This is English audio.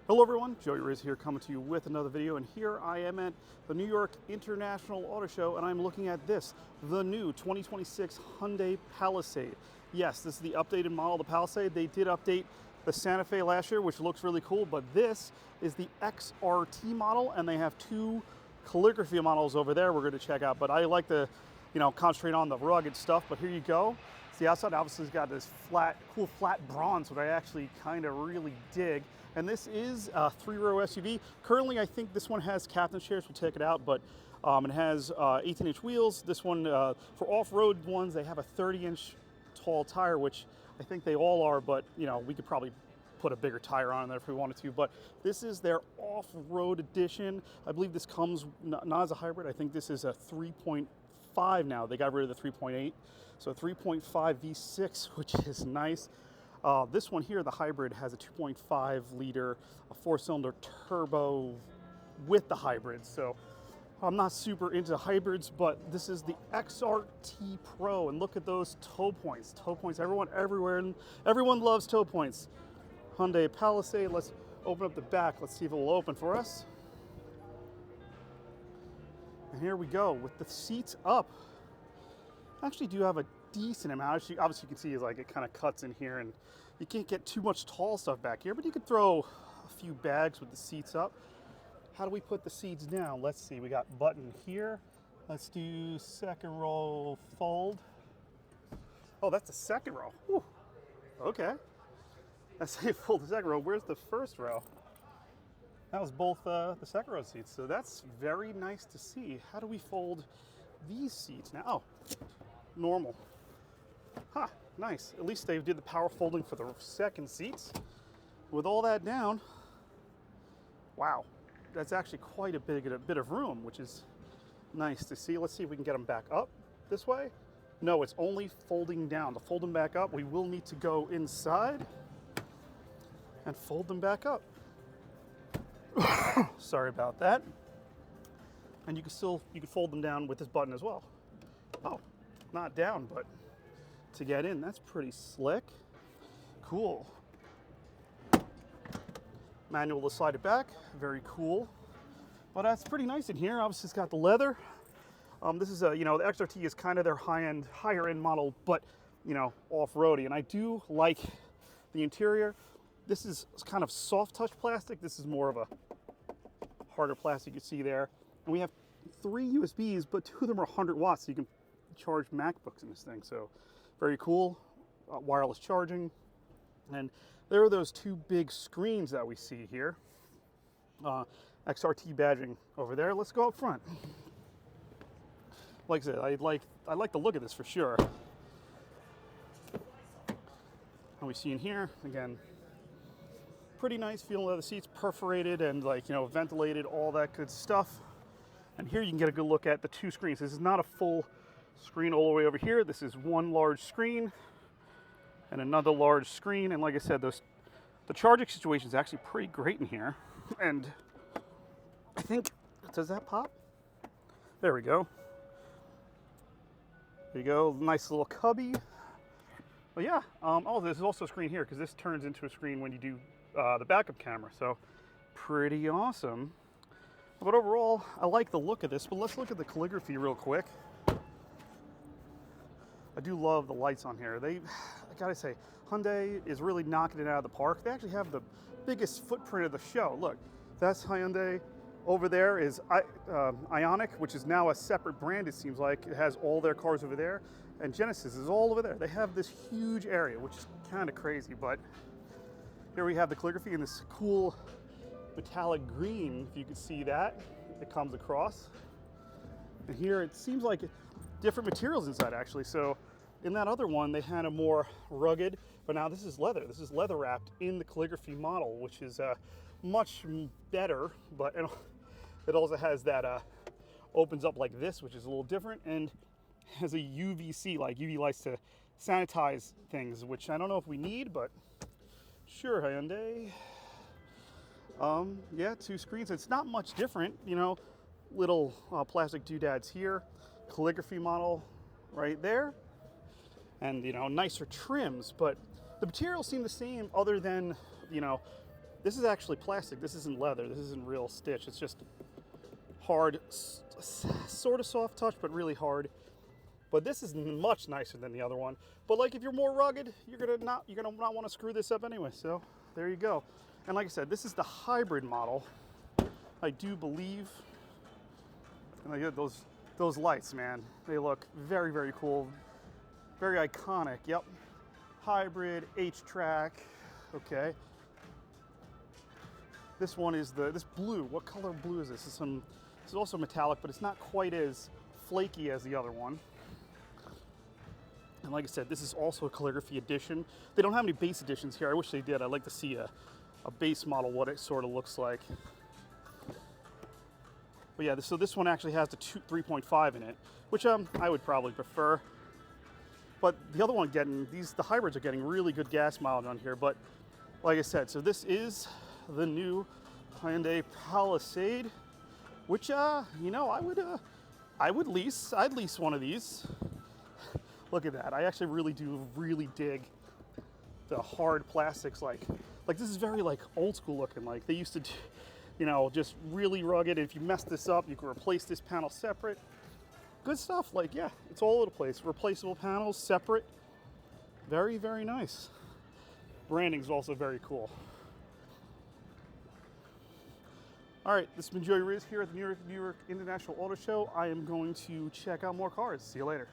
Hello everyone, Joey Riz here coming to you with another video, and here I am at the New York International Auto Show, and I'm looking at this, the new 2026 Hyundai Palisade. Yes, this is the updated model of the Palisade. They did update the Santa Fe last year, which looks really cool, but this is the XRT model, and they have two calligraphy models over there we're going to check out, but I like to, concentrate on the rugged stuff, but here you go. So the outside obviously has got this cool flat bronze, which I actually kind of really dig. And this is a three-row SUV. Currently, I think this one has captain's chairs. We'll check it out, but it has 18-inch wheels. This one, for off-road ones, they have a 30-inch tall tire, which I think they all are, but we could probably put a bigger tire on there if we wanted to. But this is their off-road edition. I believe this comes not as a hybrid. I think this is a 3.5 now. They got rid of the 3.8. So 3.5 V6, which is nice. This one here, the hybrid, has a 2.5 liter, a 4-cylinder turbo with the hybrid. So I'm not super into hybrids, but this is the XRT Pro, and look at those tow points. Tow points everyone loves tow points. Hyundai Palisade. Let's open up the back. Let's see if it will open for us. And here we go with the seats up. I actually do have a decent amount. Obviously you can see it kind of cuts in here, and you can't get too much tall stuff back here, but you could throw a few bags with the seats up. How do we put the seats down? Let's see, we got button here. Let's do second row fold. Oh, that's the second row. Whew. Okay. Let's say fold the second row. Where's the first row? That was both the second row seats, so that's very nice to see. How do we fold these seats now? Oh, normal. Huh, nice. At least they did the power folding for the second seats. With all that down, wow, that's actually quite a bit of room, which is nice to see. Let's see if we can get them back up this way. No, it's only folding down. To fold them back up, we will need to go inside and fold them back up. Sorry about that. And you can fold them down with this button as well. Oh, not down, but to get in. That's pretty slick. Cool. Manual to slide it back. Very cool. But that's pretty nice in here. Obviously, it's got the leather. This is the XRT is kind of their higher end model, but off-roady. And I do like the interior. This is kind of soft touch plastic. This is more of a harder plastic you see there. And we have 3 USBs, but 2 of them are 100 watts, so you can charge MacBooks in this thing. So very cool. Wireless charging. And there are those 2 big screens that we see here. XRT badging over there. Let's go up front. Like I said, I like the look of this for sure. And we see in here again, pretty nice feeling of the seats, perforated and ventilated, all that good stuff. And here you can get a good look at the 2 screens. This is not a full screen all the way over here. This is one large screen and another large screen. And like I said, the charging situation is actually pretty great in here. And I think, does that pop? There we go. There you go, nice little cubby. But yeah, oh, there's also a screen here because this turns into a screen when you do the backup camera. So pretty awesome. But overall, I like the look of this, but let's look at the calligraphy real quick. I do love the lights on here. I gotta say, Hyundai is really knocking it out of the park. They actually have the biggest footprint of the show. Look, that's Hyundai. Over there is Ioniq, which is now a separate brand, it seems like. It has all their cars over there. And Genesis is all over there. They have this huge area, which is kind of crazy, but here we have the calligraphy in this cool metallic green, if you can see that. It comes across. And here it seems like different materials inside, actually. So in that other one, they had a more rugged, but now this is leather. This is leather wrapped in the calligraphy model, which is much better, but it also has that opens up like this, which is a little different, and has a UVC, like UV lights to sanitize things, which I don't know if we need, but sure, Hyundai. Yeah, 2 screens. It's not much different, little plastic doodads here, calligraphy model right there, and nicer trims, but the materials seem the same other than This is actually plastic. This isn't leather. This isn't real stitch. It's just hard, sort of soft touch, but really hard. But this is much nicer than the other one. But like if you're more rugged, you're gonna not want to screw this up anyway. So there you go. And like I said, this is the hybrid model, I do believe. And I get those lights, man. They look very, very cool, very iconic. Yep, hybrid H-track. Okay. This one is this blue. What color blue is this? This is also metallic, but it's not quite as flaky as the other one. And like I said, this is also a calligraphy edition. They don't have any base editions here. I wish they did. I'd like to see a base model, what it sort of looks like. But yeah, so this one actually has the 3.5 in it, which I would probably prefer. But the other one the hybrids are getting really good gas mileage on here. But like I said, so this is the new Hyundai Palisade, which you know, I'd lease one of these. Look at that. I actually really dig the hard plastics. Like this is very like old school looking. Like they used to do, you know, just really rugged. If you mess this up, you can replace this panel separate. Good stuff. Like, yeah, it's all over the place. Replaceable panels, separate. Very, very nice. Branding is also very cool. All right, this has been Joey Riz here at the New York International Auto Show. I am going to check out more cars. See you later.